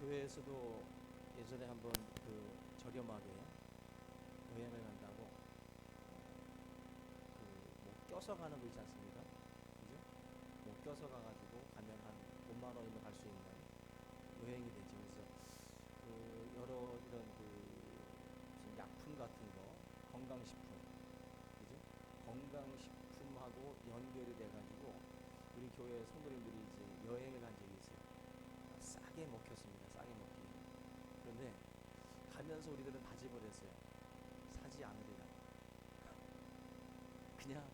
교회에서도 예전에 한번 저렴하게 여행을 간다고 뭐 껴서 가는 거 있지 않습니까? 그죠? 뭐 껴서 가가지고 가면 한 5만 원이면 갈 수 있는 여행이 되죠. 그래서 여러 이런 무슨 약품 같은 거, 건강식품, 그죠? 건강식품하고 연결이 돼가지고 우리 교회 성도님들이 이제 여행을 간 적이 있어요. 싸게 먹혔습니다. 싸게 먹기. 그런데 가면서 우리들은 다짐을 했어요. 사지 않으리라. 그냥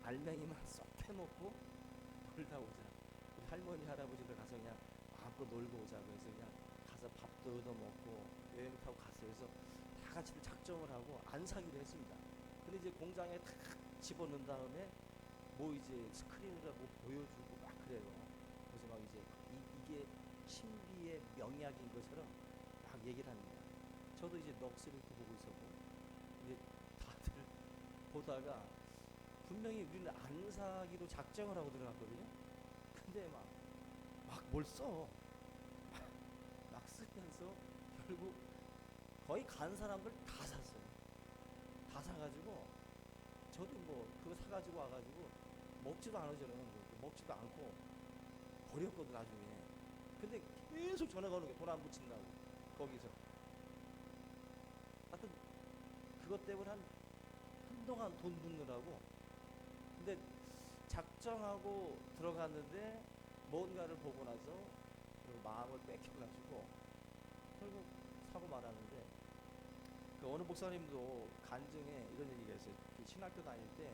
알맹이만 쏙 빼먹고 놀다 오자. 우리 할머니 할아버지들 가서 그냥 마음껏 놀고 오자고 해서 그냥 가서 밥도 얻어 먹고 여행 타고 갔어요. 그래서 다 같이 작정을 하고 안 사기로 했습니다. 근데 이제 공장에 탁 집어넣은 다음에 뭐 이제 스크린으로 뭐 보여주고 막 그래요. 그래서 막 이제 이게 신비의 명약인 것처럼 막 얘기를 합니다. 저도 이제 넋을 잃고 보고 있었고, 이제 다들 보다가 분명히 우리는 안 사기로 작정을 하고 들어갔거든요. 근데 막 뭘 써. 막 쓰면서 결국 거의 간 사람들 다 샀어요. 다 사가지고 저도 뭐 그거 사가지고 와가지고 먹지도 않으잖아요. 먹지도 않고 버렸거든 나중에. 근데 계속 전화가 오는 게 돈 안 붙인다고 거기서. 하여튼 그것 때문에 한동안 돈 붓느라고. 근데 작정하고 들어갔는데 뭔가를 보고 나서 그 마음을 뺏겨가지고 결국 사고 말았는데, 그 어느 목사님도 간증에 이런 얘기가 있어요. 그 신학교 다닐 때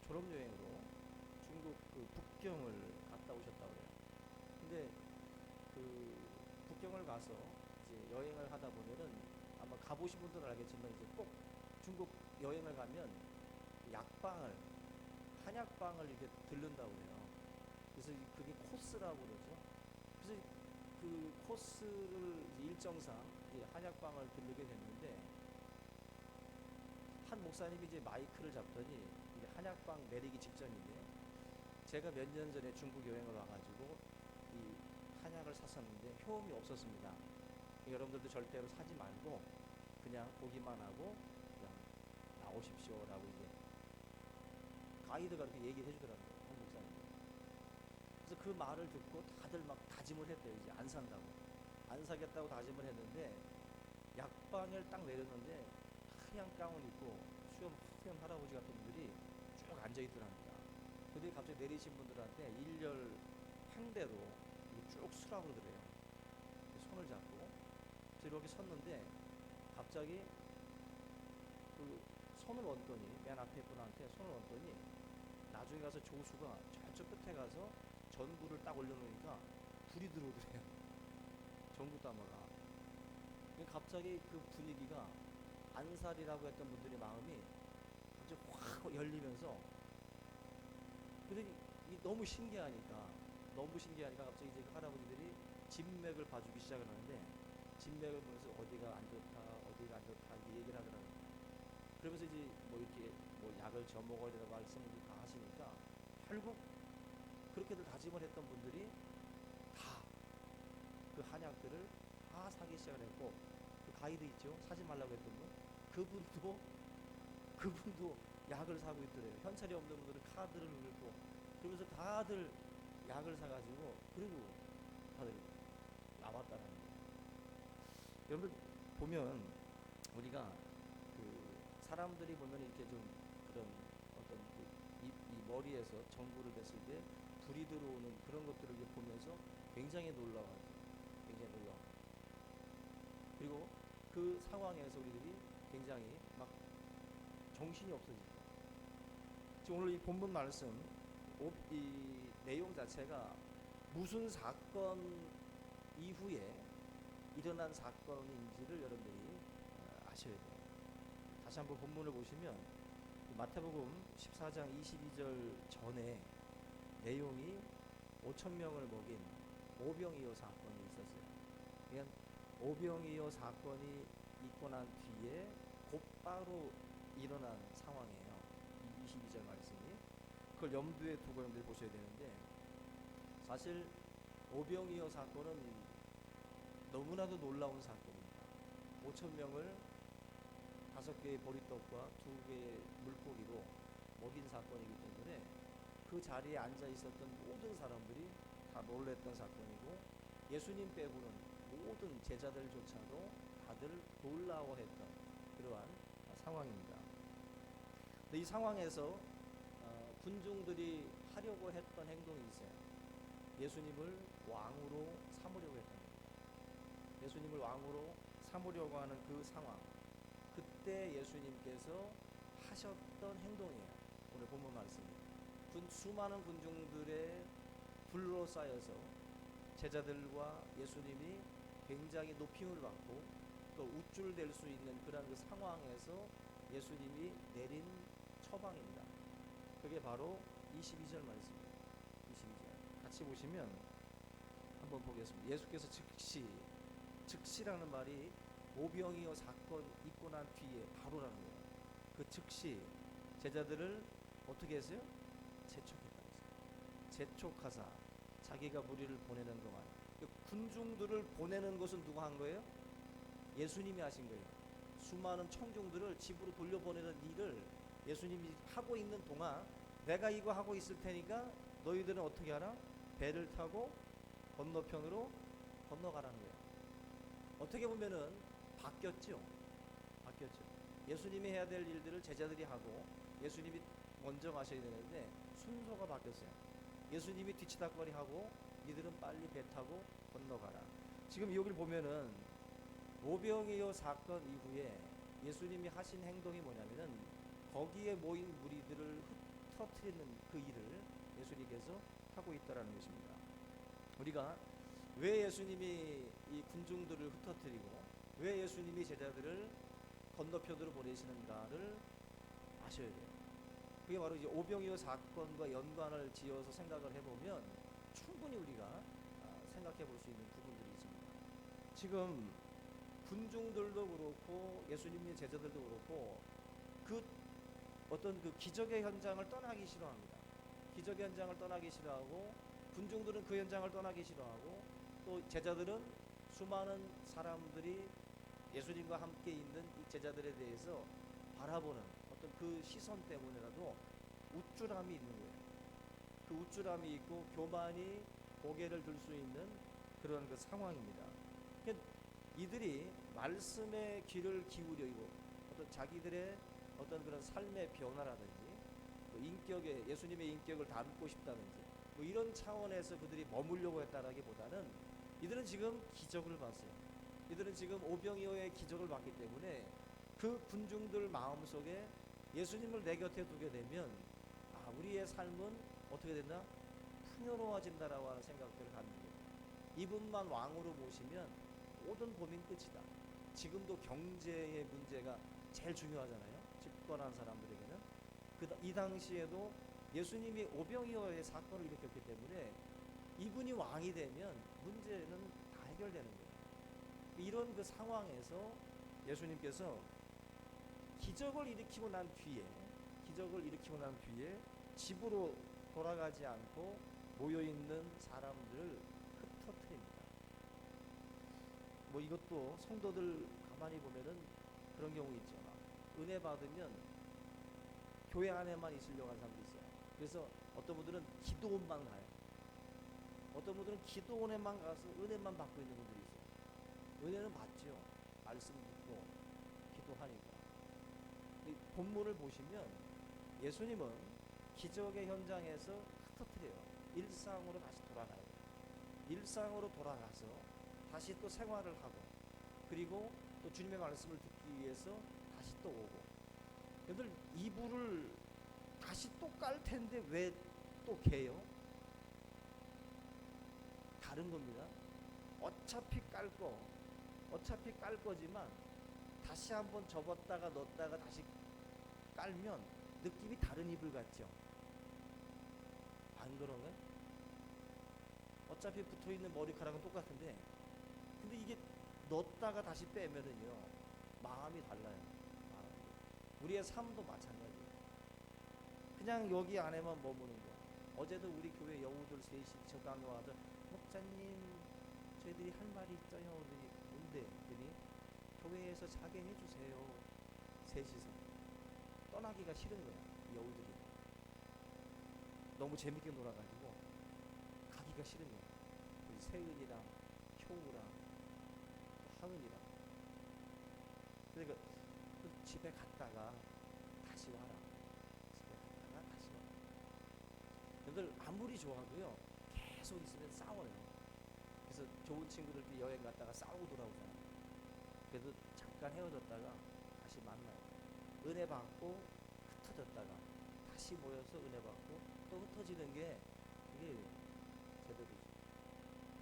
졸업여행으로 중국 북경을 갔다 오셨다고 그래요. 근데 북경을 가서 이제 여행을 하다 보면은 아마 가보신 분들은 알겠지만 이제 꼭 중국 여행을 가면 약방을 한약방을 이렇게 들른다고 그래요. 그래서 그게 코스라고 그러죠. 그래서 그 코스를 일정상 한약방을 들르게 됐는데, 한 목사님이 이제 마이크를 잡더니 이게 한약방 내리기 직전인데, 제가 몇 년 전에 중국 여행을 와가지고 이 한약을 샀었는데 효험이 없었습니다. 여러분들도 절대로 사지 말고 그냥 보기만 하고 그냥 나오십시오라고 이제 가이드가 그렇게 얘기를 해주더라고요. 한 목사님. 그래서 그 말을 듣고 다들 막 다짐을 했대요. 이제 안 산다고. 안 사겠다고 다짐을 했는데 약방을 딱 내렸는데 하얀 가운 입고 수염 할아버지 같은 분들이 쭉 앉아있더랍니다. 근데 갑자기 내리신 분들한테 일렬 행대로 쭉 서라고 그러더래요. 손을 잡고 이렇게 섰는데 갑자기 그 손을 얹더니, 맨 앞에 분한테 손을 얹더니 나중에 가서 조수가 저쪽 끝에 가서 전구를 딱 올려놓으니까 불이 들어오더래요. 전구 따마가. 갑자기 그 분위기가 안살이라고 했던 분들의 마음이 갑자기 확 열리면서, 그러더니 너무 신기하니까 갑자기 이제 그 할아버지들이 진맥을 봐주기 시작을 하는데, 진맥을 보면서 어디가 안 좋다 이렇게 얘기를 하더라고요. 그러면서 이제 뭐 이렇게 뭐 약을 저 먹어야 된다고 말씀을 다 하시니까 결국 그렇게들 다짐을 했던 분들이 다 그 한약들을 다 사기 시작을 했고, 그 가이드 있죠, 사지 말라고 했던 분, 그분도 약을 사고 있더래요. 현찰이 없는 분들은 카드를 긁고. 그러면서 다들 약을 사가지고 그리고 다들 나왔다는 거예요. 여러분 보면 우리가 사람들이 보면 이렇게 좀 그런 어떤 이 머리에서 전구를 댔을 때 불이 들어오는 그런 것들을 보면서 굉장히 놀라워하죠. 굉장히 놀라워. 그리고 그 상황에서 우리들이 굉장히 막 정신이 없어지죠. 지금 오늘 이 본문 말씀, 이 내용 자체가 무슨 사건 이후에 일어난 사건인지를 여러분들이 아셔야 돼요. 다시 한번 본문을 보시면 마태복음 14장 22절 전에 내용이 5천 명을 먹인 오병이어 사건이 있었어요. 그러니까 오병이어 사건이 있고 난 뒤에 곧바로 일어난 상황이에요. 22절 말씀이. 그걸 염두에 두고 여러분들이 보셔야 되는데, 사실 오병이어 사건은 너무나도 놀라운 사건입니다. 5천 명을 5개의 보리떡과 2개의 물고기로 먹인 사건이기 때문에 그 자리에 앉아 있었던 모든 사람들이 다 놀랬던 사건이고, 예수님 빼고는 모든 제자들조차도 다들 놀라워했던 그러한 상황입니다. 근데 이 상황에서 군중들이 하려고 했던 행동이 있어요. 예수님을 왕으로 삼으려고 했던 겁니다. 예수님을 왕으로 삼으려고 하는 그 상황, 그때 예수님께서 하셨던 행동이에요. 오늘 본문 말씀이 수많은 군중들의 둘러싸여서 제자들과 예수님이 굉장히 높임을 받고 또 우쭐댈 수 있는 그런 그 상황에서 예수님이 내린 처방입니다. 그게 바로 22절 말씀입니다. 22절 같이 보시면 한번 보겠습니다. 예수께서 즉시라는 말이 오병이어 사건 있고 난 뒤에 바로라는 거예요. 그 즉시 제자들을 어떻게 했어요? 재촉했다고 했어요. 재촉하사 자기가 무리를 보내는 동안, 군중들을 보내는 것은 누가 한 거예요? 예수님이 하신 거예요. 수많은 청중들을 집으로 돌려보내는 일을 예수님이 하고 있는 동안 내가 이거 하고 있을 테니까 너희들은 어떻게 하라? 배를 타고 건너편으로 건너가라는 거예요. 어떻게 보면은 바뀌었죠. 예수님이 해야 될 일들을 제자들이 하고 예수님이 먼저 가셔야 되는데 순서가 바뀌었어요. 예수님이 뒤치다꺼리 하고 니들은 빨리 배 타고 건너가라. 지금 여기를 보면은 오병이어 사건 이후에 예수님이 하신 행동이 뭐냐면은 거기에 모인 무리들을 흩어뜨리는 그 일을 예수님께서 하고 있다라는 것입니다. 우리가 왜 예수님이 이 군중들을 흩어뜨리고 왜 예수님이 제자들을 건너편으로 보내시는가를 아셔야 돼요. 그게 바로 이제 오병이어 사건과 연관을 지어서 생각을 해보면 충분히 우리가 생각해 볼 수 있는 부분들이 있습니다. 지금 군중들도 그렇고 예수님의 제자들도 그렇고 그 어떤 그 기적의 현장을 떠나기 싫어합니다. 기적의 현장을 떠나기 싫어하고 군중들은 그 현장을 떠나기 싫어하고 또 제자들은 수많은 사람들이 예수님과 함께 있는 이 제자들에 대해서 바라보는 어떤 그 시선 때문에라도 우쭐함이 있는 거예요. 그 우쭐함이 있고 교만이 고개를 들 수 있는 그런 그 상황입니다. 이들이 말씀의 귀를 기울이고 어떤 자기들의 어떤 그런 삶의 변화라든지 인격의 예수님의 인격을 담고 싶다든지 이런 차원에서 그들이 머물려고 했다라기보다는 이들은 지금 기적을 봤어요. 이들은 지금 오병이어의 기적을 봤기 때문에 그 군중들 마음속에 예수님을 내 곁에 두게 되면 우리의 삶은 어떻게 된다? 풍요로워진다라고 하는 생각들을 갖는 거예요. 이분만 왕으로 모시면 모든 고민 끝이다. 지금도 경제의 문제가 제일 중요하잖아요. 집권한 사람들에게는. 이 당시에도 예수님이 오병이어의 사건을 일으켰기 때문에 이분이 왕이 되면 문제는 다 해결되는 거예요. 이런 그 상황에서 예수님께서 기적을 일으키고 난 뒤에 집으로 돌아가지 않고 모여있는 사람들을 흩어뜨립니다. 이것도 성도들 가만히 보면은 그런 경우 있죠. 은혜 받으면 교회 안에만 있으려고 하는 사람도 있어요. 그래서 어떤 분들은 기도원만 가요. 어떤 분들은 기도원에만 가서 은혜만 받고 있는 분들이 있어요. 은혜는 받죠. 말씀 듣고 기도하니까. 이 본문을 보시면 예수님은 기적의 현장에서 흩어뜨려요. 일상으로 다시 돌아가요. 일상으로 돌아가서 다시 또 생활을 하고 그리고 또 주님의 말씀을 듣기 위해서 다시 또 오고. 여러분들 이불을 다시 또 깔 텐데 왜 또 개요? 다른 겁니다. 어차피 깔 거지만 다시 한번 접었다가 넣었다가 다시 깔면 느낌이 다른 이불 같죠? 안 그런가요? 어차피 붙어있는 머리카락은 똑같은데 근데 이게 넣었다가 다시 빼면은요 마음이 달라요. 우리의 삶도 마찬가지예요. 그냥 여기 안에만 머무는 거. 어제도 우리 교회 여우들 셋이 저 강요하던 목사님 저희들이 할 말이 있어요. 그랬더니 뭔데? 그랬더니 교회에서 자게 해주세요. 셋이서 떠나기가 싫은 거야. 이 여우들이 너무 재밌게 놀아가지고 가기가 싫은 거야. 우리 세은이랑 효우랑 하은이랑. 그러니까 그 집에 갔다가 다시 와라. 집에 갔다가 다시 와라. 여러분들 아무리 좋아도요 계속 있으면 싸워요. 그래서 좋은 친구들끼리 여행 갔다가 싸우고 돌아오잖아요. 그래도 잠깐 헤어졌다가 다시 만나요. 은혜 받고 흩어졌다가 다시 모여서 은혜 받고 또 흩어지는 게 그게 제대로죠.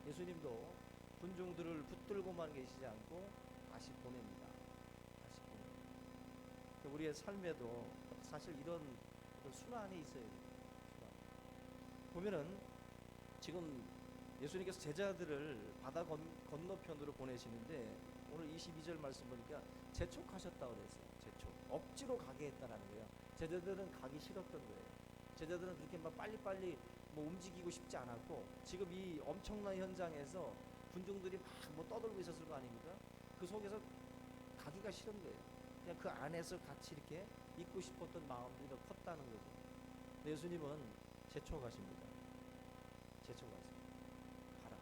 예수님도 군중들을 붙들고만 계시지 않고 다시 보냅니다. 다시 보냅니다. 우리의 삶에도 사실 이런 어떤 순환이 있어야 돼요. 순환. 보면은 지금 예수님께서 제자들을 바다 건너편으로 보내시는데 오늘 22절 말씀 보니까 재촉하셨다고 그랬어요. 재촉. 억지로 가게 했다라는 거예요. 제자들은 가기 싫었던 거예요. 제자들은 그렇게 막 빨리빨리 뭐 움직이고 싶지 않았고 지금 이 엄청난 현장에서 군중들이 막 뭐 떠들고 있었을 거 아닙니까? 그 속에서 가기가 싫은 거예요. 그냥 그 안에서 같이 이렇게 있고 싶었던 마음들이 더 컸다는 거죠. 근데 예수님은 재촉하십니다. 재촉하세요. 가라.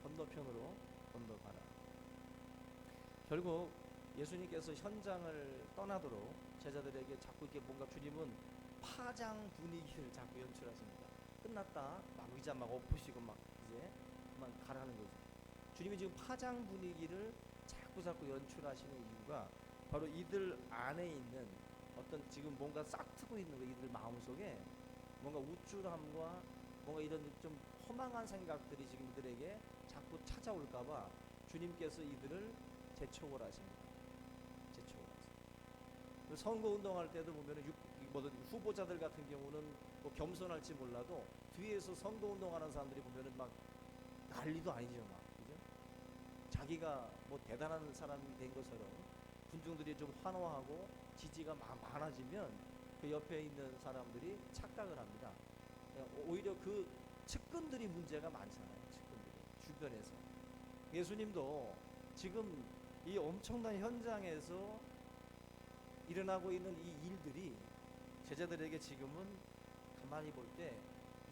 건너편으로 건너가라. 결국 예수님께서 현장을 떠나도록 제자들에게 자꾸 이렇게 뭔가 주님은 파장 분위기를 자꾸 연출하십니다. 끝났다. 막 의자 막 엎으시고 막 이제 막 가라는 거죠. 주님이 지금 파장 분위기를 자꾸 연출하시는 이유가 바로 이들 안에 있는 어떤 지금 뭔가 싹트고 있는 거 이들 마음속에 뭔가 우쭐함과 뭔가 이런 좀 허망한 생각들이 지금 이들에게 자꾸 찾아올까봐 주님께서 이들을 재촉을 하십니다. 재촉을 하세요. 선거 운동할 때도 보면은 후보자들 같은 경우는 뭐 겸손할지 몰라도 뒤에서 선거 운동하는 사람들이 보면은 막 난리도 아니죠, 막 그죠? 자기가 뭐 대단한 사람이 된 것처럼 군중들이 좀 환호하고 지지가 많아지면 그 옆에 있는 사람들이 착각을 합니다. 오히려 그 측근들이 문제가 많잖아요. 측근들이 주변에서. 예수님도 지금 이 엄청난 현장에서 일어나고 있는 이 일들이 제자들에게 지금은 가만히 볼 때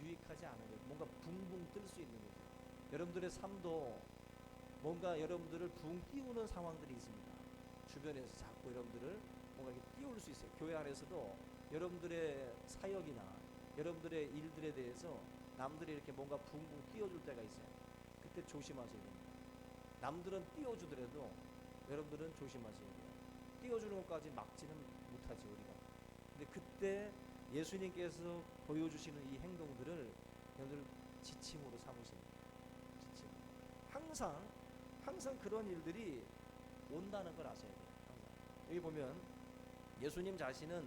유익하지 않은 거예요. 뭔가 붕붕 뜰 수 있는 거죠. 여러분들의 삶도 뭔가 여러분들을 붕 띄우는 상황들이 있습니다. 주변에서 자꾸 여러분들을 뭔가 이렇게 띄울 수 있어요. 교회 안에서도 여러분들의 사역이나 여러분들의 일들에 대해서 남들이 이렇게 뭔가 붕붕 띄워줄 때가 있어요. 그때 조심하셔야 됩니다. 남들은 띄워주더라도 여러분들은 조심하셔야 돼요. 띄워주는 것까지 막지는 못하지 우리가. 근데 그때 예수님께서 보여주시는 이 행동들을 여러분들 지침으로 삼으세요. 지침. 항상 그런 일들이 온다는 걸 아셔야 돼요. 항상. 여기 보면 예수님 자신은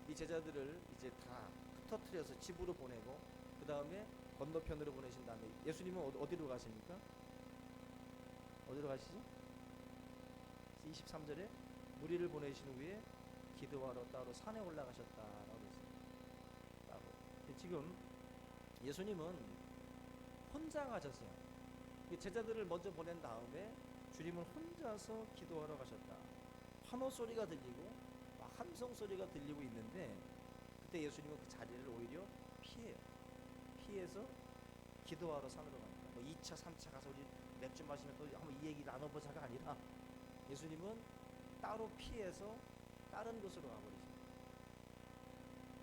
이 제자들을 이제 다 흩어뜨려서 집으로 보내고 그 다음에 건너편으로 보내신 다음에 예수님은 어디로 가십니까? 어디로 가시지? 23절에 무리를 보내신 후에 기도하러 따로 산에 올라가셨다라고 했어요. 지금 예수님은 혼자 가셨어요. 제자들을 먼저 보낸 다음에 주님은 혼자서 기도하러 가셨다. 환호 소리가 들리고 함성 소리가 들리고 있는데 그때 예수님은 그 자리를 오히려 피해요. 피해서 기도하러 산으로 갑니다. 뭐 2차, 3차 가서 우리 맥주 마시면 또 한번 이 얘기 나눠보자가 아니라 예수님은 따로 피해서 다른 곳으로 가버리십니다.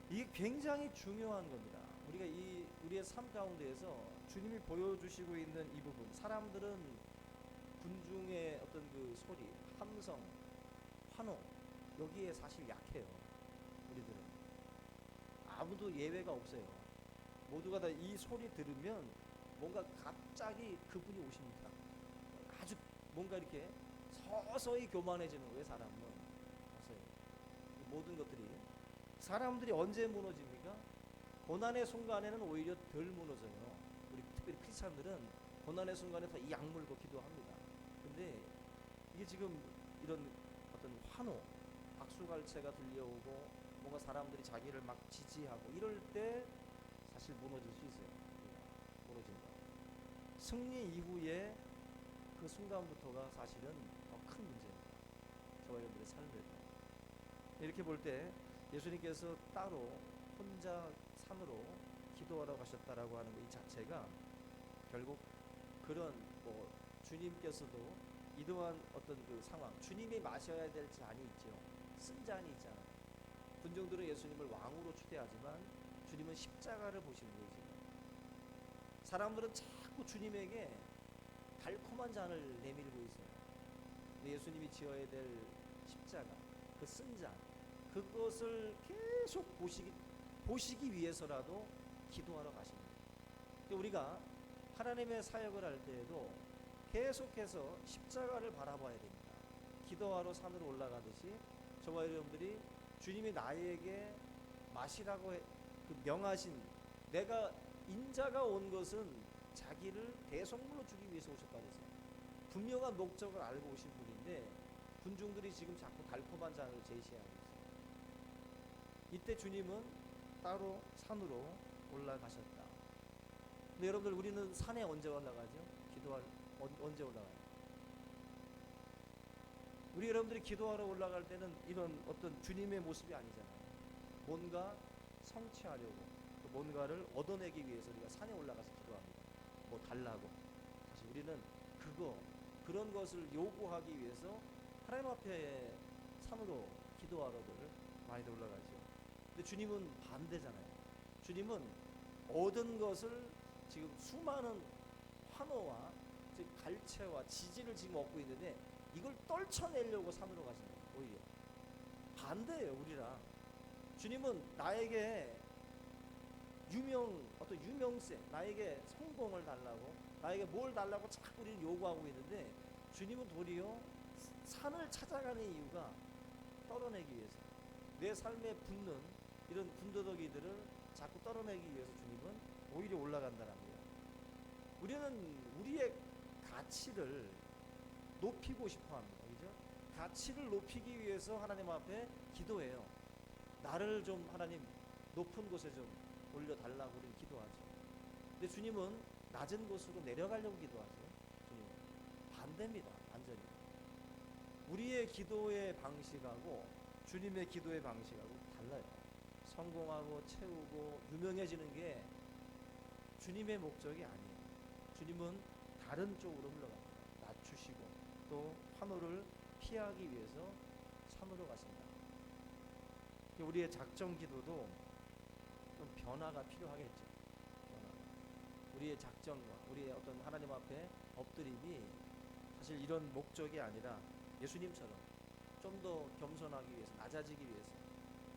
이게 굉장히 중요한 겁니다. 우리가 우리의 삶 가운데에서 주님이 보여주시고 있는 이 부분, 사람들은 군중의 어떤 그 소리, 함성, 환호 여기에 사실 약해요. 우리들은 아무도 예외가 없어요. 모두가 다 이 소리 들으면 뭔가 갑자기 그분이 오십니다. 아주 뭔가 이렇게 서서히 교만해지는 거예요. 사람은 서서히. 모든 것들이 사람들이 언제 무너집니까? 고난의 순간에는 오히려 덜 무너져요. 우리 특별히 크리스찬들은 고난의 순간에 더 이 악물고 기도합니다. 근데 이게 지금 이런 어떤 환호, 박수갈채가 들려오고 뭔가 사람들이 자기를 막 지지하고 이럴 때 사실 무너질 수 있어요. 무너진다. 승리 이후에 그 순간부터가 사실은 더 큰 문제입니다. 저와 여러분들의 삶에서. 이렇게 볼 때 예수님께서 따로 혼자 산으로 기도하러 가셨다라고 하는 이 자체가 결국 그런 주님께서도 이러한 어떤 그 상황, 주님이 마셔야 될 잔이 있죠. 쓴 잔이 있잖아요. 군중들은 예수님을 왕으로 추대하지만 주님은 십자가를 보시는 거예요. 지금 사람들은 자꾸 주님에게 달콤한 잔을 내밀고 있어요. 근데 예수님이 지어야 될 십자가, 그 쓴 잔, 그것을 계속 보시기 위해서라도 기도하러 가시는 거예요. 우리가 하나님의 사역을 할 때에도 계속해서 십자가를 바라봐야 됩니다. 기도하러 산으로 올라가듯이 저와 여러분들이 주님이 나에게 마시라고 그 명하신, 내가 인자가 온 것은 자기를 대속물로 주기 위해서 오셨다 그랬어요. 분명한 목적을 알고 오신 분인데 군중들이 지금 자꾸 달콤한 잔을 제시하고 있어요. 이때 주님은 따로 산으로 올라가셨다. 근데 여러분들, 우리는 산에 언제 올라가죠? 언제 올라가요? 우리 여러분들이 기도하러 올라갈 때는 이런 어떤 주님의 모습이 아니잖아요. 뭔가 성취하려고, 뭔가를 얻어내기 위해서 우리가 산에 올라가서 기도합니다. 뭐 달라고. 사실 우리는 그런 것을 요구하기 위해서 하나님 앞에 산으로 기도하러들 많이들 올라가죠. 근데 주님은 반대잖아요. 주님은 얻은 것을 지금 수많은 환호와 즉 갈채와 지지를 지금 얻고 있는데 이걸 떨쳐내려고 산으로 가시는 거예요. 오히려 반대예요. 우리랑 주님은 나에게 어떤 유명세, 나에게 성공을 달라고, 나에게 뭘 달라고 자꾸 우리는 요구하고 있는데 주님은 도리어 산을 찾아가는 이유가 떨어내기 위해서, 내 삶에 붙는 이런 군더더기들을 자꾸 떨어내기 위해서 주님은 오히려 올라간다는 거예요. 우리는 우리의 가치를 높이고 싶어 합니다. 그죠? 가치를 높이기 위해서 하나님 앞에 기도해요. 나를 좀 하나님 높은 곳에 좀 올려달라고 우리는 기도하죠. 근데 주님은 낮은 곳으로 내려가려고 기도하죠. 주님은 반대입니다. 완전히. 우리의 기도의 방식하고 주님의 기도의 방식하고 달라요. 성공하고 채우고 유명해지는 게 주님의 목적이 아니에요. 주님은 다른 쪽으로 흘러갑니다. 낮추시고 또 환호를 피하기 위해서 산으로 가신다. 우리의 작정 기도도 좀 변화가 필요하겠죠. 우리의 작정과 우리의 어떤 하나님 앞에 엎드림이 사실 이런 목적이 아니라 예수님처럼 좀 더 겸손하기 위해서, 낮아지기 위해서,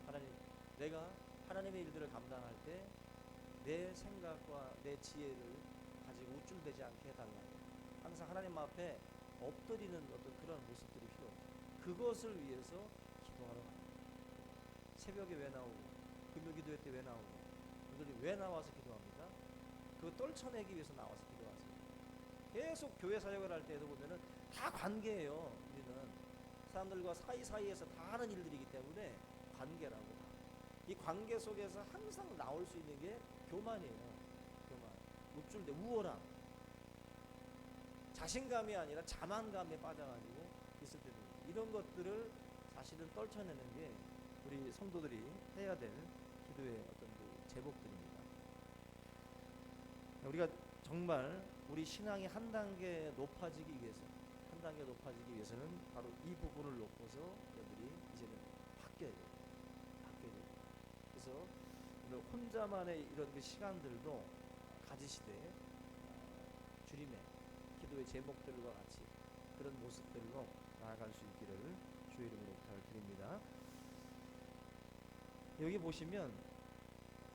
하나님, 내가 하나님의 일들을 감당할 때 내 생각과 내 지혜를 가지고 우쭐대지 않게 해달라. 항상 하나님 앞에 엎드리는 어떤 그런 모습들이 필요해요. 그것을 위해서 기도하러 갑니다. 새벽에 왜 나오고, 금요기도회 때 왜 나오고, 오늘이 왜 나와서 기도합니까? 그거 떨쳐내기 위해서 나와서 기도하세요. 계속 교회 사역을 할 때도 보면은 다 관계예요. 우리는 사람들과 사이사이에서 다 하는 일들이기 때문에 관계라고. 이 관계 속에서 항상 나올 수 있는 게 교만이에요. 교만, 우쭐대, 우월함, 자신감이 아니라 자만감에 빠져가지고 있을 때도 이런 것들을 사실은 떨쳐내는 게 우리 성도들이 해야 될 기도의 어떤 그 제목들입니다. 우리가 정말 우리 신앙이 한 단계 높아지기 위해서는 바로 이 부분을 놓고서 여러분들이 이제는 바뀌어야 돼요. 그래서 오늘 혼자만의 이런 그 시간들도 가지시되 주님의 기도의 제목들과 같이 그런 모습들로 나아갈 수 있기를 주의 이름으로 부탁을 드립니다. 여기 보시면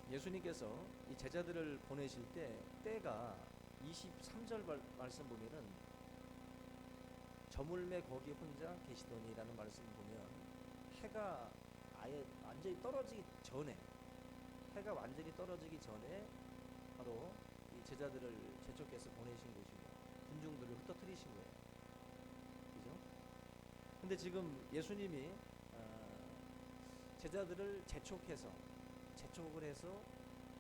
예수님께서 이 제자들을 보내실 때 때가 23절 말씀 보면은 저물매 거기 혼자 계시더니라는 말씀 보면 해가 아예 완전히 떨어지기 전에 바로 이 제자들을 재촉해서 보내신 곳이고 군중들을 흩어뜨리신 거예요. 그죠? 근데 지금 예수님이 제자들을 재촉을 해서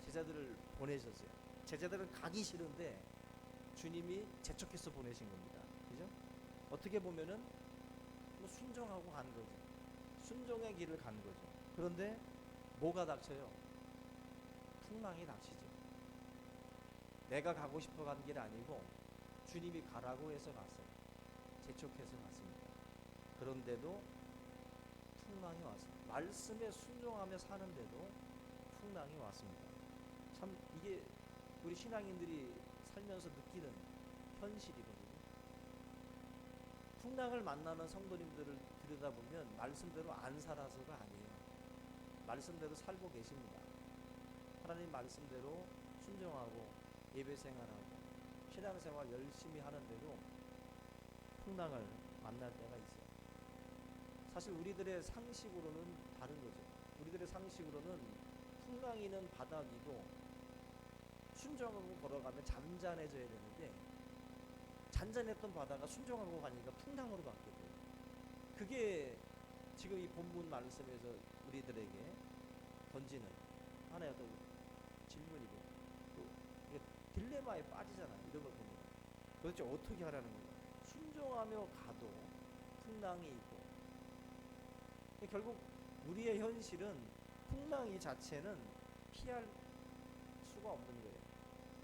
제자들을 보내셨어요. 제자들은 가기 싫은데 주님이 재촉해서 보내신 겁니다. 그죠? 어떻게 보면은 뭐 순종하고 간 거죠. 순종의 길을 간 거죠. 그런데 뭐가 닥쳐요? 풍랑이 닥치죠. 내가 가고 싶어 간 길 아니고 주님이 가라고 해서 갔어요. 재촉해서 갔습니다. 그런데도 풍랑이 왔습니다. 말씀에 순종하며 사는데도 풍랑이 왔습니다. 참 이게 우리 신앙인들이 살면서 느끼는 현실이거든요. 풍랑을 만나는 성도님들을 들여다보면 말씀대로 안 살아서가 아니에요. 말씀대로 살고 계십니다. 하나님 말씀대로 순종하고 예배 생활하고 신앙생활 열심히 하는데도 풍랑을 만날 때가 있어요. 사실 우리들의 상식으로는 다른 거죠. 우리들의 상식으로는 풍랑이 있는 바다 위도 순종하고 걸어가면 잔잔해져야 되는데 잔잔했던 바다가 순종하고 가니까 풍랑으로 바뀌어요. 그게 지금 이 본문 말씀에서 우리들에게 던지는 하나의 어떤 질문이고 또 딜레마에 빠지잖아요. 이런 걸 보면 도대체 어떻게 하라는 거예요? 순종하며 가도 풍랑이 있고 결국 우리의 현실은 풍랑 이 자체는 피할 수가 없는 거예요.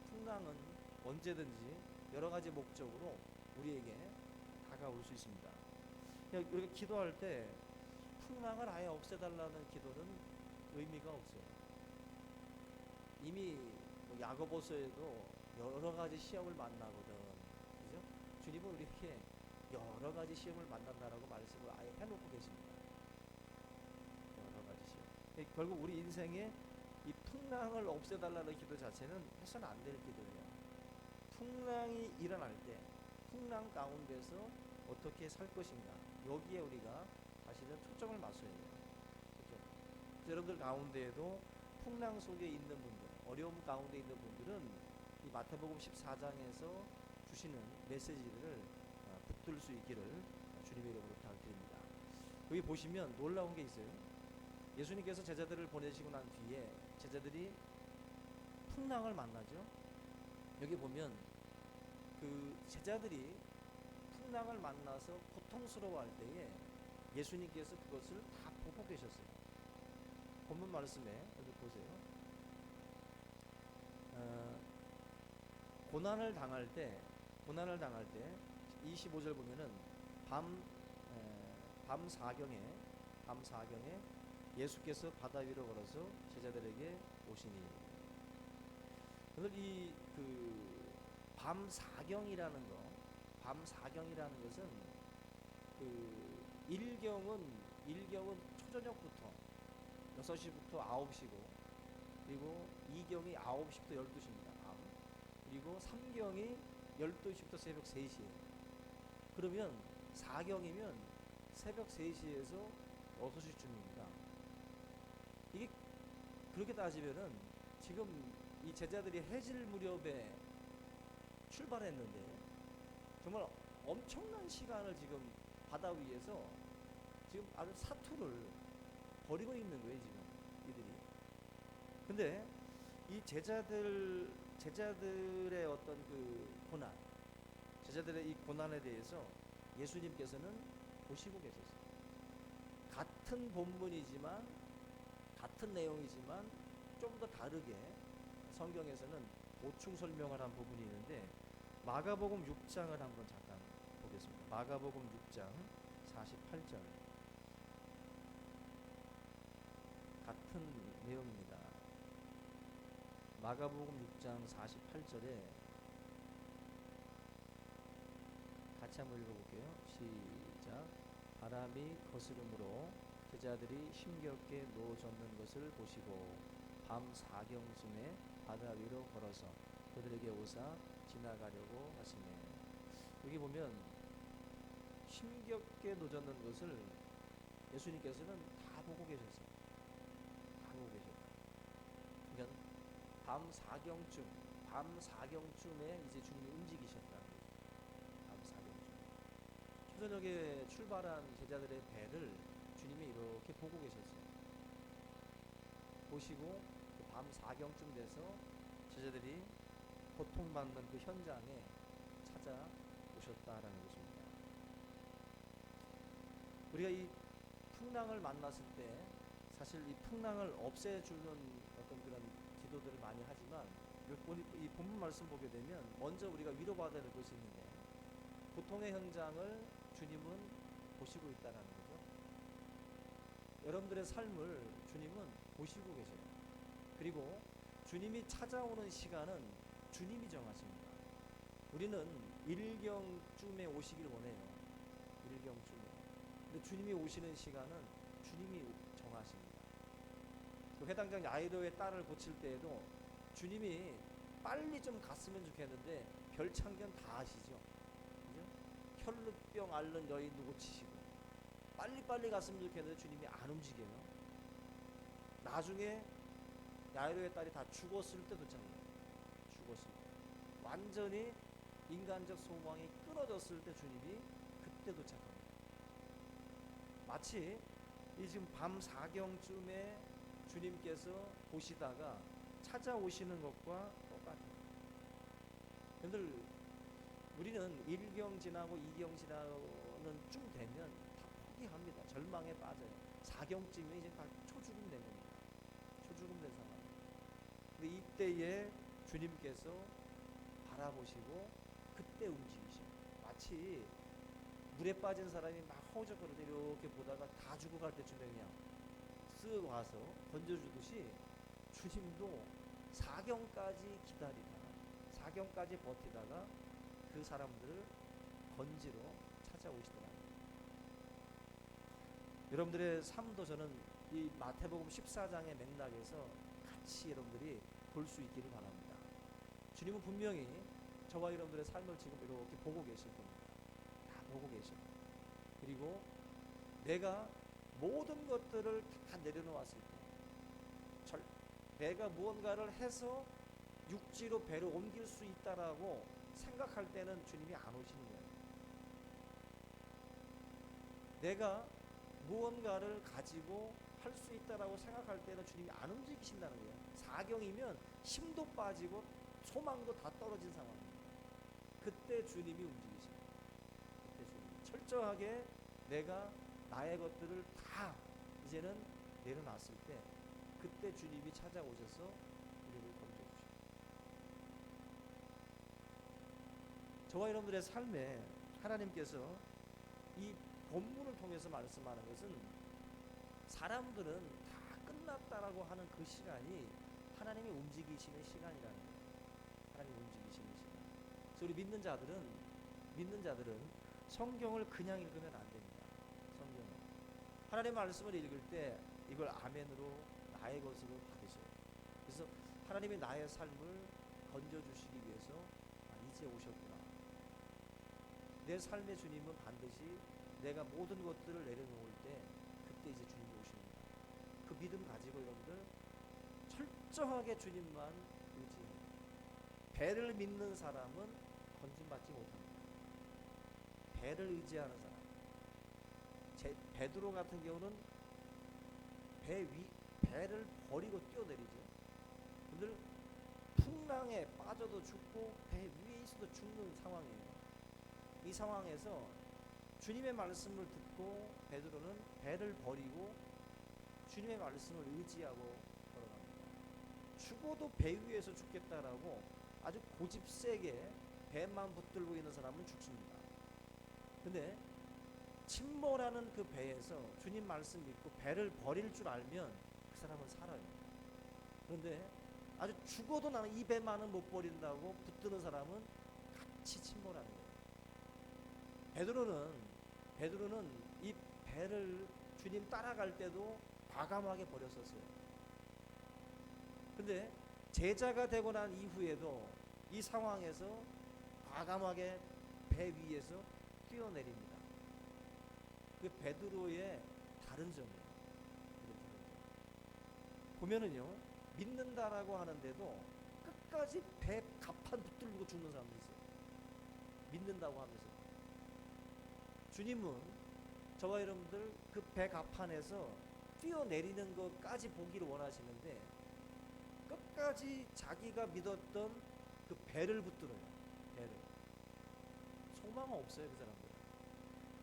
풍랑은 언제든지 여러 가지 목적으로 우리에게 다가올 수 있습니다. 우리가 기도할 때 풍랑을 아예 없애달라는 기도는 의미가 없어요. 이미 야고보서에도 여러 가지 시험을 만나거든. 그죠? 주님은 우리에게 여러 가지 시험을 만난다라고 말씀을 아예 해놓고 계십니다. 여러 가지 시험. 결국 우리 인생에 이 풍랑을 없애달라는 기도 자체는 해서는 안 될 기도예요. 풍랑이 일어날 때 풍랑 가운데서 어떻게 살 것인가, 여기에 우리가 사실은 초점을 맞춰야 돼요. 초점. 여러분들 가운데에도 풍랑 속에 있는 분들, 어려움 가운데 있는 분들은 이 마태복음 14장에서 주시는 메시지를 붙들 수 있기를 주님의 이름으로 부탁드립니다. 여기 보시면 놀라운 게 있어요. 예수님께서 제자들을 보내시고 난 뒤에 제자들이 풍랑을 만나죠. 여기 보면 그 제자들이 풍랑을 만나서 고통스러워할 때에 예수님께서 그것을 다 보고 계셨어요. 본문 말씀에 여기 보세요. 고난을 당할 때 25절 보면은 밤 사경에 예수께서 바다 위로 걸어서 제자들에게 오시니. 오늘 이 밤 사경이라는 것은 일경은 초저녁부터 6시부터 9시고, 그리고 2경이 9시부터 12시입니다. 그리고 3경이 12시부터 새벽 3시예요. 그러면 4경이면 새벽 3시에서 6시쯤입니다. 이게 그렇게 따지면은 지금 이 제자들이 해질 무렵에 출발했는데 정말 엄청난 시간을 지금 바다 위에서 지금 아주 사투를 벌이고 있는 거예요, 지금 이들이. 근데 이 제자들의 어떤 고난, 제자들의 이 고난에 대해서 예수님께서는 보시고 계셨어요. 같은 본문이지만, 같은 내용이지만 좀 더 다르게 성경에서는 보충 설명을 한 부분이 있는데, 마가복음 6장을 한번 잠깐 보겠습니다. 마가복음 6장 48절. 같은 내용입니다. 마가복음 6장 48절에 같이 한번 읽어볼게요. 시작. 바람이 거스름으로 제자들이 힘겹게 누워졌는 것을 보시고 밤 4경쯤에 바다 위로 걸어서 그들에게 오사 지나가려고 하시네. 여기 보면 힘겹게 누워졌는 것을 예수님께서는 다 보고 계셨어요. 다 보고 계셨다. 그러니까 밤 4경쯤에 이제 주님이 움직이셨다는 거죠. 밤 4경쯤. 초저녁에 출발한 제자들의 배를 주님이 이렇게 보고 계셨어요. 보시고 밤 4경쯤 돼서 제자들이 고통받는 그 현장에 찾아오셨다라는 것입니다. 우리가 이 풍랑을 만났을 때 사실 이 풍랑을 없애주는 어떤 그런 기도들을 많이 하지만 이 본문 말씀 보게 되면 먼저 우리가 위로받아야 될 것이 있는데 고통의 현장을 주님은 보시고 있다는 거죠. 여러분들의 삶을 주님은 보시고 계세요. 그리고 주님이 찾아오는 시간은 주님이 정하십니다. 우리는 일경쯤에 오시길 원해요. 일경쯤에. 근데 주님이 오시는 시간은 주님이 정하십니다. 그 회당장 야이로의 딸을 고칠 때에도 주님이 빨리 좀 갔으면 좋겠는데 별창견 다 아시죠? 그죠? 혈루병 앓는 여인도 고치시고 빨리빨리 갔으면 좋겠는데 주님이 안 움직여요. 나중에 야이로의 딸이 다 죽었을 때 도착해요. 죽었을 때. 완전히 인간적 소망이 끊어졌을 때 주님이 그때 도착합니다. 마치 이 지금 밤 4경쯤에 주님께서 보시다가 찾아오시는 것과 똑같아요. 여러분들 우리는 1경 지나고 2경 지나는 쯤 되면 다 포기합니다. 절망에 빠져요. 4경쯤이면 이제 다 초죽음 된 겁니다. 초죽음 된 상황. 근데 이때에 주님께서 바라보시고 그때 움직이셔. 마치 물에 빠진 사람이 막 허우적거릴 때 이렇게 보다가 다 죽어갈 때쯤에 그냥 쓱 와서 건져주듯이 주님도 4경까지 기다리다가 4경까지 버티다가 그 사람들을 건지러 찾아오시더라고요. 여러분들의 삶도 저는 이 마태복음 14장의 맥락에서 같이 여러분들이 볼 수 있기를 바랍니다. 주님은 분명히 저와 여러분들의 삶을 지금 이렇게 보고 계실 겁니다. 다 보고 계셔요. 그리고 내가 모든 것들을 다 내려놓았을 때 내가 무언가를 해서 육지로 배를 옮길 수 있다라고 생각할 때는 주님이 안 오시는 거예요. 내가 무언가를 가지고 할 수 있다라고 생각할 때는 주님이 안 움직이신다는 거예요. 4경이면 힘도 빠지고 소망도 다 떨어진 상황입니다. 그때 주님이 움직이십니다. 그때 주님이 철저하게 내가 나의 것들을 다 이제는 내려놨을 때 그때 주님이 찾아오셔서 우리를 건져주십니다. 저와 여러분들의 삶에 하나님께서 이 본문을 통해서 말씀하는 것은 사람들은 다 끝났다라고 하는 그 시간이 하나님이 움직이시는 시간이라는 거예요. 하나님이 움직이시는 시간. 그래서 우리 믿는 자들은 성경을 그냥 읽으면 안 됩니다. 성경을. 하나님의 말씀을 읽을 때 이걸 아멘으로 나의 것으로 받으셔요. 그래서 하나님이 나의 삶을 건져주시기 위해서 이제 오셨구나. 내 삶의 주님은 반드시 내가 모든 것들을 내려놓을 때 그때 이제 주님이 오십니다. 그 믿음 가지고 여러분들 철저하게 주님만 의지해요. 배를 믿는 사람은 건짐받지 못합니다. 배를 의지하는 사람. 베드로 같은 경우는 배를 버리고 뛰어내리죠. 근데 풍랑에 빠져도 죽고 배 위에 있어도 죽는 상황이에요. 이 상황에서 주님의 말씀을 듣고 베드로는 배를 버리고 주님의 말씀을 의지하고 걸어갑니다. 죽어도 배 위에서 죽겠다라고 아주 고집세게 배만 붙들고 있는 사람은 죽습니다. 근데 침몰하는 그 배에서 주님 말씀 믿고 배를 버릴 줄 알면 그 사람은 살아요. 그런데 아주 죽어도 나는 이 배만은 못 버린다고 붙드는 사람은 같이 침몰하는 거예요. 베드로는 이 배를 주님 따라갈 때도 과감하게 버렸었어요. 근데 제자가 되고 난 이후에도 이 상황에서 과감하게 배 위에서 뛰어내립니다. 그게 베드로의 다른 점이에요. 보면은요, 믿는다라고 하는데도 끝까지 배 갑판 붙들고 죽는 사람도 있어요. 믿는다고 하면서. 주님은 저와 여러분들 그 배 갑판에서 뛰어내리는 것까지 보기를 원하시는데 끝까지 자기가 믿었던 그 배를 붙들어요. 배를. 소망은 없어요, 그 사람들.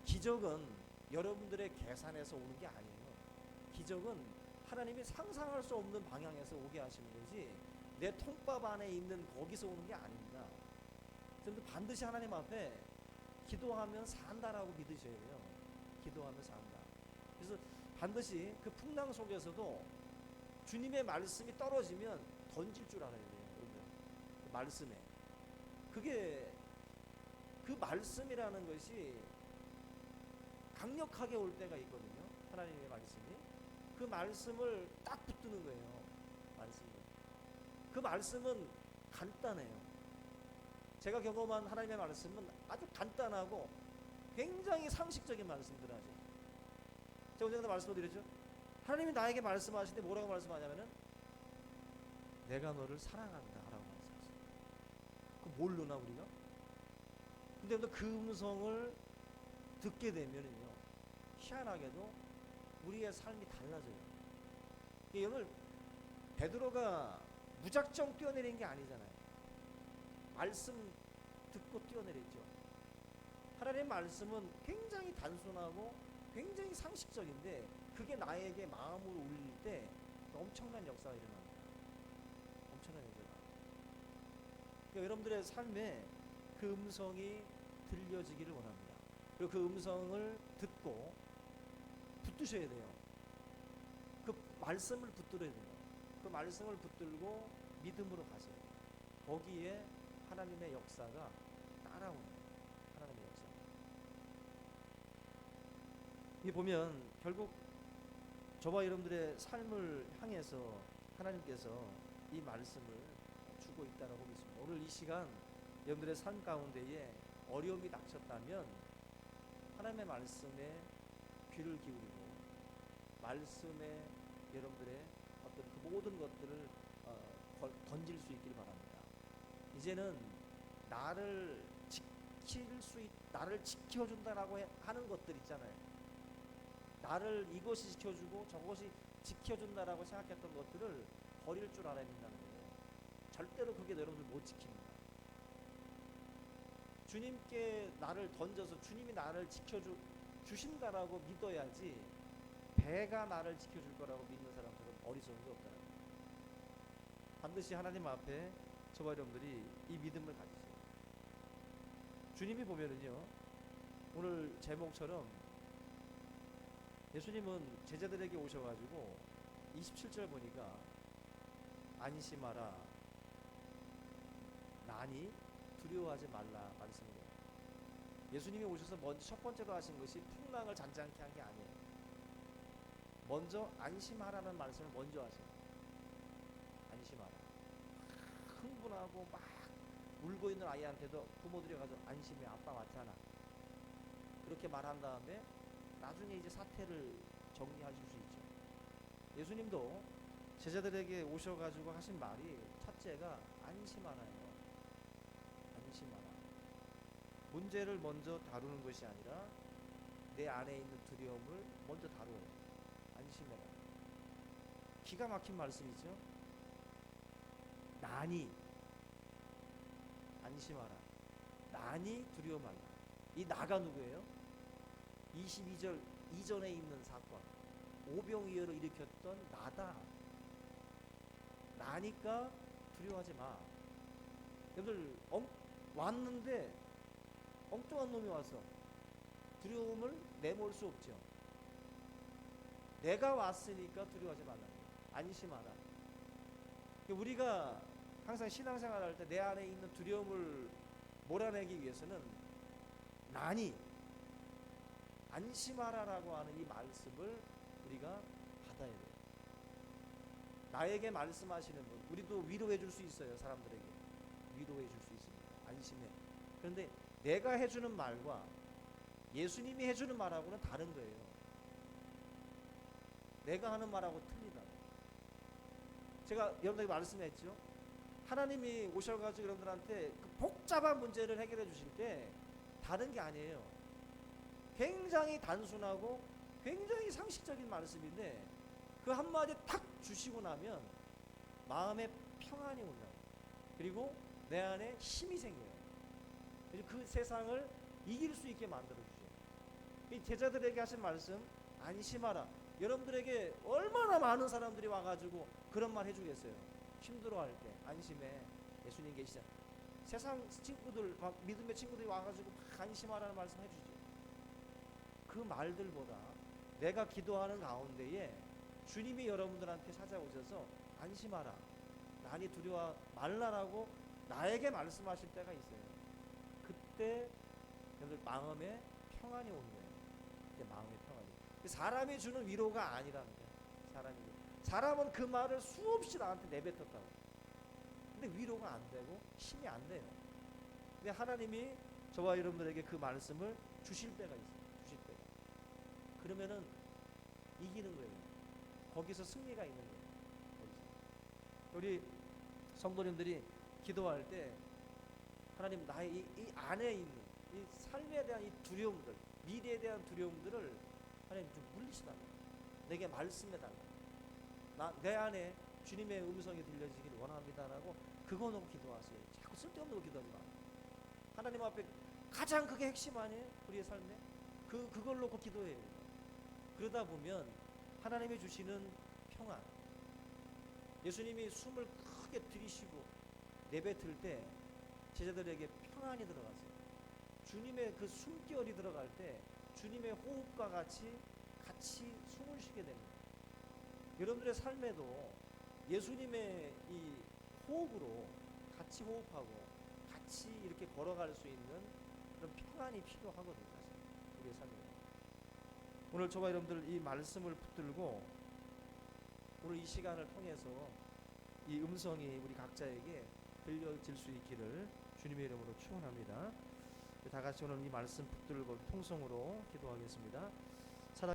기적은 여러분들의 계산에서 오는 게 아니에요. 기적은 하나님이 상상할 수 없는 방향에서 오게 하시는 거지 내 통밥 안에 있는 거기서 오는 게 아닙니다. 여러분 반드시 하나님 앞에 기도하면 산다라고 믿으셔야 돼요. 기도하면 산다. 그래서 반드시 그 풍랑 속에서도 주님의 말씀이 떨어지면 던질 줄 알아야 돼요. 여러분 그 말씀에 그게 그 말씀이라는 것이 강력하게 올 때가 있거든요. 하나님의 말씀이 그 말씀을 딱 붙드는 거예요. 말씀을. 그 말씀은 간단해요. 제가 경험한 하나님의 말씀은 아주 간단하고 굉장히 상식적인 말씀들 하죠. 제가 언젠가 말씀드렸죠. 하나님이 나에게 말씀하시는데 뭐라고 말씀하냐면은 내가 너를 사랑한다 라고 말씀하셨어요. 그 모르나 우리가? 근데 그 음성을 듣게 되면은요 희한하게도 우리의 삶이 달라져요. 오늘 베드로가 무작정 뛰어내린 게 아니잖아요. 말씀 듣고 뛰어내렸죠. 하나님의 말씀은 굉장히 단순하고 굉장히 상식적인데 그게 나에게 마음으로 울릴 때 엄청난 역사가 일어납니다. 엄청난 역사가. 그러니까 여러분들의 삶에 그 음성이 들려지기를 원합니다. 그리고 그 음성을 듣고 붙드셔야 돼요. 그 말씀을 붙들어야 돼요. 그 말씀을 붙들고 믿음으로 가세요. 거기에 하나님의 역사가 따라오는 하나님의 역사. 이 보면 결국 저와 여러분들의 삶을 향해서 하나님께서 이 말씀을 주고 있다라고 믿습니다. 오늘 이 시간 여러분들의 삶 가운데에 어려움이 닥쳤다면 하나님의 말씀에 귀를 기울이고 말씀에 여러분들의 어떤 그 모든 것들을 던질 수 있기를 바랍니다. 이제는 나를 지켜준다라고 하는 것들 있잖아요. 나를 이것이 지켜주고 저것이 지켜준다라고 생각했던 것들을 버릴 줄 알아야 된다는 거예요. 절대로 그게 여러분들 못 지킵니다. 주님께 나를 던져서 주님이 나를 지켜주신다라고 믿어야지 배가 나를 지켜줄 거라고 믿는 사람들은 어리석은 게 없다는 거예요. 반드시 하나님 앞에 저와 여러분들이 이 믿음을 가지세요. 주님이 보면은요 오늘 제목처럼 예수님은 제자들에게 오셔가지고 27절 보니까 안심하라 나니 두려워하지 말라 말씀이에요. 예수님이 오셔서 먼저 첫 번째로 하신 것이 풍랑을 잔잔케 한 게 아니에요. 먼저 안심하라는 말씀을 먼저 하세요. 안심하라. 흥분하고 막 울고 있는 아이한테도 부모들이 가서 안심해 아빠 왔잖아 그렇게 말한 다음에 나중에 이제 사태를 정리하실 수 있죠. 예수님도 제자들에게 오셔가지고 하신 말이 첫째가 안심하라예요. 안심하라. 문제를 먼저 다루는 것이 아니라 내 안에 있는 두려움을 먼저 다루어요. 안심해라. 기가 막힌 말씀이죠. 나니 안심하라. 나니 두려워 말라. 이 나가 누구예요? 22절 이전에 있는 사건 오병이어를 일으켰던 나다. 나니까 두려워하지 마. 여러분들 왔는데 엉뚱한 놈이 와서 두려움을 내몰 수 없죠. 내가 왔으니까 두려워하지 말라. 안심하라. 우리가 항상 신앙생활 할 때 내 안에 있는 두려움을 몰아내기 위해서는 나니 안심하라라고 하는 이 말씀을 우리가 받아야 돼요. 나에게 말씀하시는 분, 우리도 위로해 줄 수 있어요. 사람들에게 위로해 줄 수 있습니다. 안심해. 그런데 내가 해주는 말과 예수님이 해주는 말하고는 다른 거예요. 내가 하는 말하고 틀리다. 제가 여러분들에게 말씀했죠. 하나님이 오셔가지고 여러분들한테 그 복잡한 문제를 해결해 주실 때 다른 게 아니에요. 굉장히 단순하고 굉장히 상식적인 말씀인데 그 한마디 탁 주시고 나면 마음에 평안이 온다고. 그리고 내 안에 힘이 생겨요. 그래서 그 세상을 이길 수 있게 만들어 주세요. 이 제자들에게 하신 말씀, 안심하라. 여러분들에게 얼마나 많은 사람들이 와가지고 그런 말 해주겠어요. 힘들어할 때 안심해, 예수님 계시잖아. 세상 친구들, 막 믿음의 친구들이 와가지고 막 안심하라는 말씀 해주죠. 그 말들보다 내가 기도하는 가운데에 주님이 여러분들한테 찾아오셔서 안심하라, 많이 두려워 말라라고 나에게 말씀하실 때가 있어요. 그때 여러분들 마음에 평안이 오는 거예요. 그때 마음의 평안이. 사람이 주는 위로가 아니라는 거예요. 사람은 그 말을 수없이 나한테 내뱉었다고. 근데 위로가 안 되고 힘이 안 돼요. 근데 하나님이 저와 여러분들에게 그 말씀을 주실 때가 있어요. 주실 때가. 그러면은 이기는 거예요. 거기서 승리가 있는 거예요. 거기서. 우리 성도님들이 기도할 때 하나님, 나의 이 안에 있는 이 삶에 대한 이 두려움들, 미래에 대한 두려움들을 하나님 좀 물리시달라. 내게 말씀해달라. 내 안에 주님의 음성이 들려지기를 원합니다라고 그거 놓고 기도하세요. 자꾸 쓸데없는 거 기도하지 마. 하나님 앞에 가장 그게 핵심 아니에요? 우리의 삶에 그걸 놓고 기도해요. 그러다 보면 하나님이 주시는 평안, 예수님이 숨을 크게 들이쉬고 내뱉을 때 제자들에게 평안이 들어갔어요. 주님의 그 숨결이 들어갈 때 주님의 호흡과 같이 숨을 쉬게 됩니다. 여러분들의 삶에도 예수님의 이 호흡으로 같이 호흡하고 같이 이렇게 걸어갈 수 있는 그런 평안이 필요하거든요. 사실 우리의 삶에. 오늘 저와 여러분들 이 말씀을 붙들고 오늘 이 시간을 통해서 이 음성이 우리 각자에게 들려질 수 있기를 주님의 이름으로 축원합니다. 다 같이 오늘 이 말씀 붙들고 통성으로 기도하겠습니다.